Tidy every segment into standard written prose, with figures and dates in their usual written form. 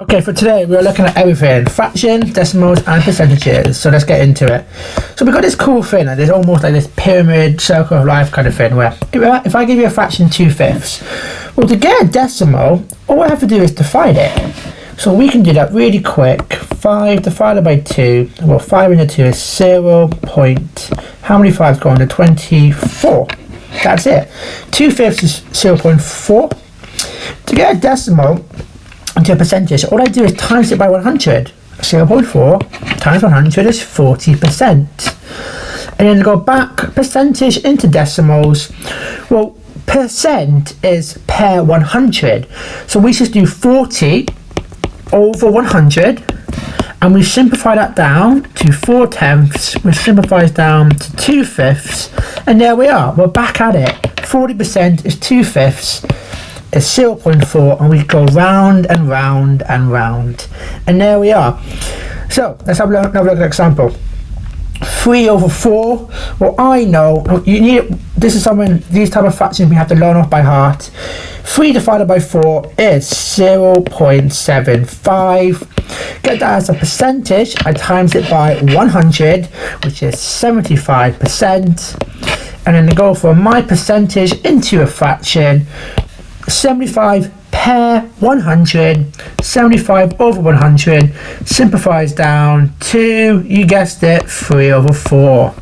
Okay, for today we're looking at everything, fractions, decimals and percentages, so let's get into it. So we've got this cool thing, like there's almost like this pyramid, circle of life kind of thing, where if I give you a fraction 2/5, well, to get a decimal, all I have to do is divide it. So we can do that really quick. 5 divided by 2, well 5 into 2 is 0. How many 5s go into 24? That's it. 2/5 is 0.4. To get a decimal into a percentage, all I do is times it by 100. 0.4 times 100 is 40%. And then go back percentage into decimals. Well, percent is per 100. So we just do 40 over 100. And we simplify that down to 4/10, which simplifies down to 2/5. And there we are. We're back at it. 40% is 2/5. Is 0.4, and we go round and round and round, and there we are. So let's have another look at an example. 3/4. Well, I know you need this is something, these type of fractions we have to learn off by heart. 3 divided by 4 is 0.75. Get that as a percentage, I times it by 100, which is 75%, and then to go from my percentage into a fraction. 75 per 100, 75 over 100 simplifies down to, you guessed it, 3/4.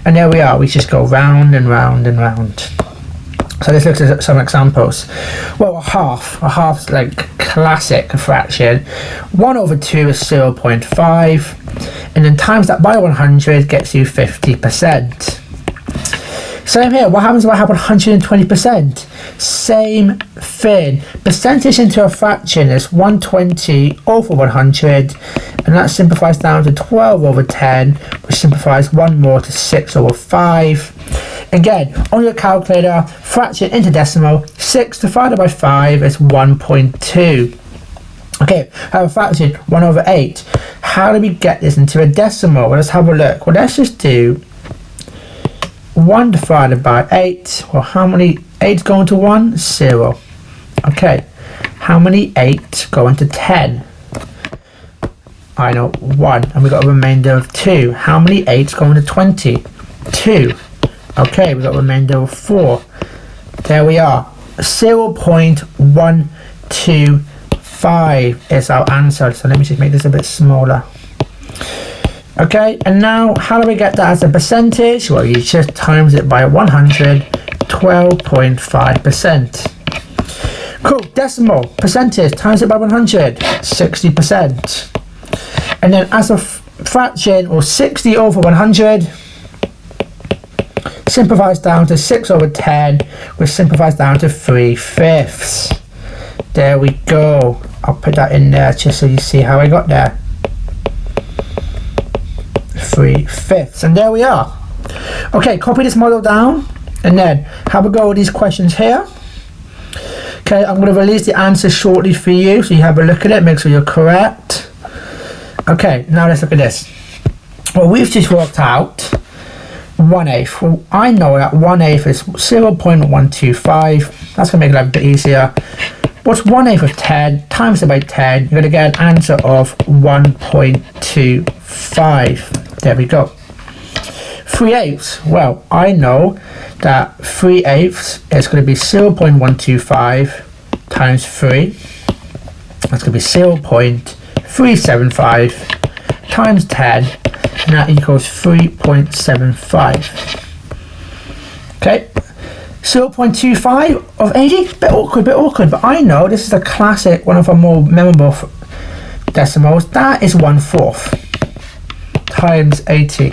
And there we are, we just go round and round and round. So let's look at some examples. Well, a half's like classic fraction. 1/2 is 0.5, and then times that by 100 gets you 50%. Same here, what happens if I have 120%? Same thing. Percentage into a fraction is 120 over 100, and that simplifies down to 12/10, which simplifies one more to 6/5. Again, on your calculator, fraction into decimal, 6 divided by 5 is 1.2. Okay, I have a fraction 1/8. How do we get this into a decimal? Well, let's have a look. Well, let's just do 1 divided by 8. Well, how many 8s go into 1? 0. Okay, how many 8 go into 10? I know, 1. And we got a remainder of 2. How many 8s go into 20? 2. Okay, we got a remainder of 4. There we are. 0.125 is our answer. So let me just make this a bit smaller. Okay, and now how do we get that as a percentage? Well, you just times it by 100, 12.5%. Cool, decimal, percentage, times it by 100, 60%. And then as a fraction, or 60 over 100, simplifies down to 6/10, which simplifies down to 3/5. There we go. I'll put that in there just so you see how I got there. 3/5, and there we are. Okay, copy this model down and then have a go at these questions here. Okay, I'm going to release the answers shortly for you so you have a look at it, make sure you're correct. Okay, now let's look at this. Well, we've just worked out 1/8. Well, I know that 1/8 is 0.125. That's going to make it a bit easier. What's 1/8 of 10 times it by 10? You're going to get an answer of 1.25. There we go. 3/8. Well, I know that 3/8 is going to be 0.125 times 3. That's going to be 0.375 times 10, and that equals 3.75. Okay. 0.25 of 80, bit awkward, but I know this is a classic, one of our more memorable decimals. That is 1/4 times 80.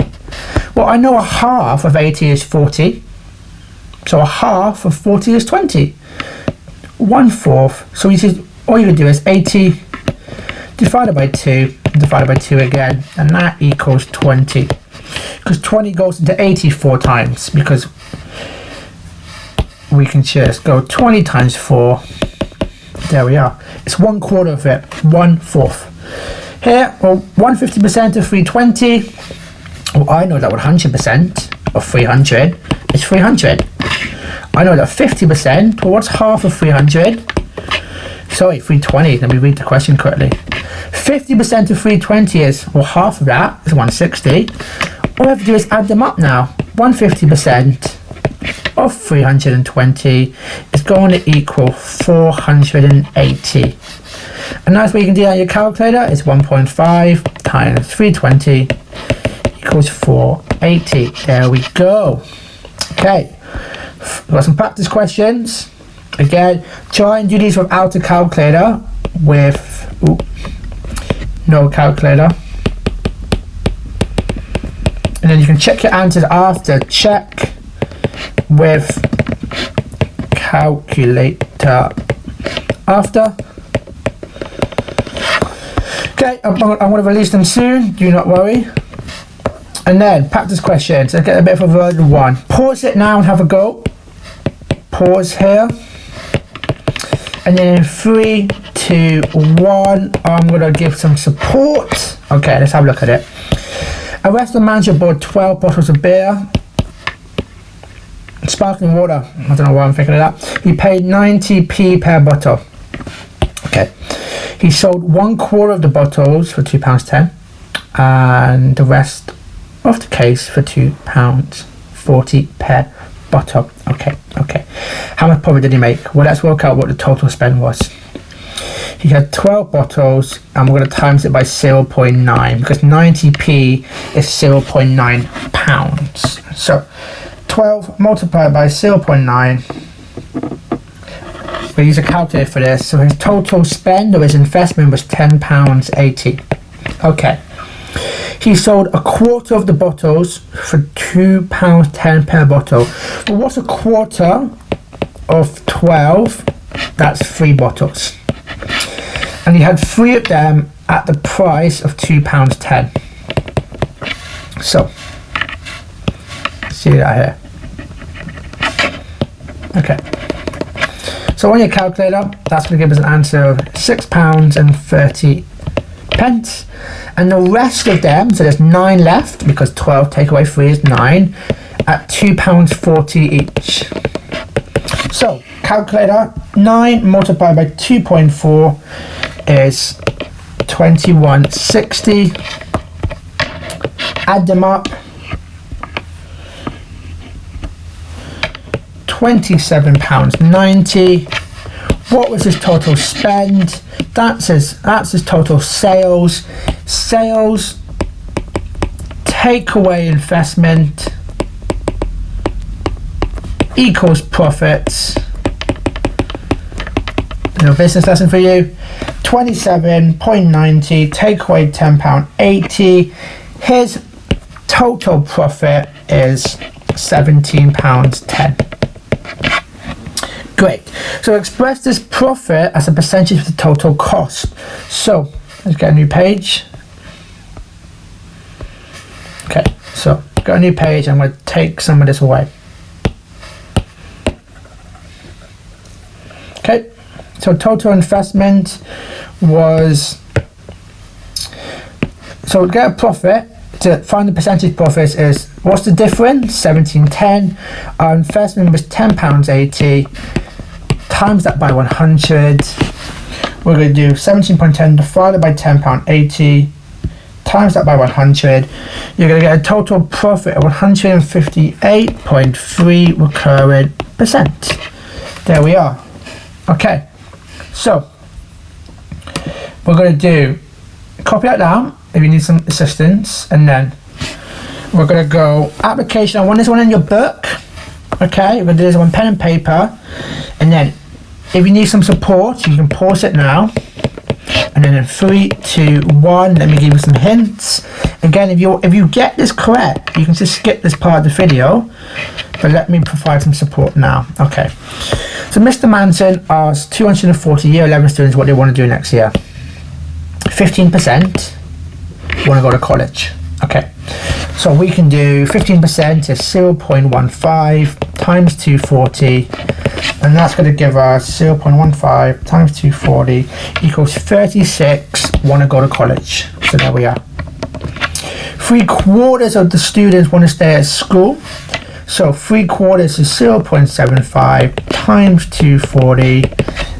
Well, I know a half of 80 is 40, so a half of 40 is 20. 1/4, so all you can do is 80 divided by 2, divided by 2 again, and that equals 20. Because 20 goes into 80 4 times, because we can just go 20 times 4. There we are. It's 1/4 of it, 1/4. Here, well, 150% of 320. Well, I know that 100% of 300 is 300. I know that 50%, well, what's half of 300? sorry, 320. Let me read the question correctly. 50% of 320 is, well, half of that is 160. All I have to do is add them up now. 150% of 320 is going to equal 480. And that's what you can do on your calculator. It's 1.5 times 320 equals 480. There we go. Okay, we've got some practice questions. Again, try and do these without a calculator, with no calculator. And then you can check your answers after. Check with calculator after. Okay, I'm going to release them soon, do not worry. And then, practice questions. Let's get a bit of a version 1. Pause it now and have a go. Pause here. And then in 3, 2, 1, I'm going to give some support. Okay, let's have a look at it. A restaurant manager bought 12 bottles of beer. Sparkling water. I don't know why I'm thinking of that. He paid 90p per bottle. Okay. He sold 1/4 of the bottles for £2.10 and the rest of the case for £2.40 per bottle. Okay. How much profit did he make? Well, let's work out what the total spend was. He had 12 bottles and we're going to times it by 0.9 because 90p is 0.9 pounds. So 12 multiplied by 0.9. We'll use a calculator for this. So his total spend or his investment was £10.80. Okay. He sold 1/4 of the bottles for £2.10 per bottle. Well, what's 1/4 of 12? That's 3 bottles. And he had 3 of them at the price of £2.10. So, see that here. Okay. So on your calculator, that's going to give us an answer of £6.30. And the rest of them, so there's 9 left, because 12 take away 3 is 9, at £2.40 each. So, calculator, 9 multiplied by 2.4 is 2160. Add them up. £27.90. What was his total spend? That's his total sales. Sales take away investment equals profits. No business lesson for you. 27.90 take away £10.80. His total profit is £17.10. Great. So express this profit as a percentage of the total cost. So let's get a new page. Okay, so got a new page. I'm going to take some of this away. Okay, so total investment was, so to get a profit, to find the percentage profits is, what's the difference? 17.10. Our investment was £10.80. Times that by 100. We're going to do 17.10 divided by £10.80. Times that by 100. You're going to get a total profit of 158.3 recurring percent. There we are. Okay. So we're going to do, copy that down if you need some assistance, and then we're going to go application. I want this one in your book. Okay, we're going to do this on pen and paper, and then if you need some support, you can pause it now. And then in 3, 2, 1, let me give you some hints. Again, if you get this correct, you can just skip this part of the video, but let me provide some support now. Okay, so Mr. Manson asked 240 year 11 students what they want to do next year. 15% want to go to college. Okay, so we can do 15% is 0.15 times 240, and that's going to give us 0.15 times 240 equals 36 want to go to college. So there we are. 3/4 of the students want to stay at school. So 3/4 is 0.75 times 240,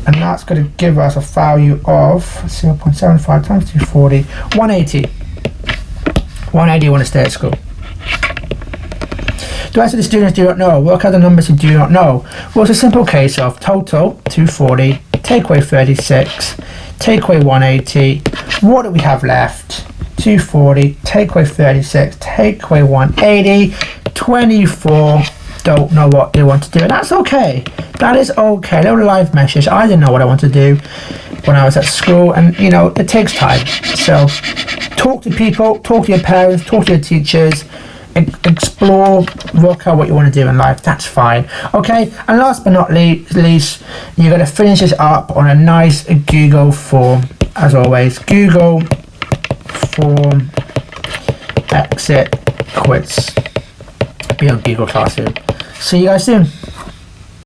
and that's going to give us a value of 0.75 times 240, 180. 180 want to stay at school. The rest of the students do not know. Work out the numbers you do not know. Well, it's a simple case of total 240, take away 36, take away 180. What do we have left? 240, take away 36, take away 180, 24. Don't know what they want to do, and that's okay. That is okay. Little live message. I didn't know what I wanted to do when I was at school, and you know, it takes time. So talk to people, talk to your parents, talk to your teachers, explore, work out what you want to do in life. That's fine. Okay, and last but not least, you're going to finish this up on a nice Google form, as always. Google form exit quiz. Be on Google Classroom. See you guys soon.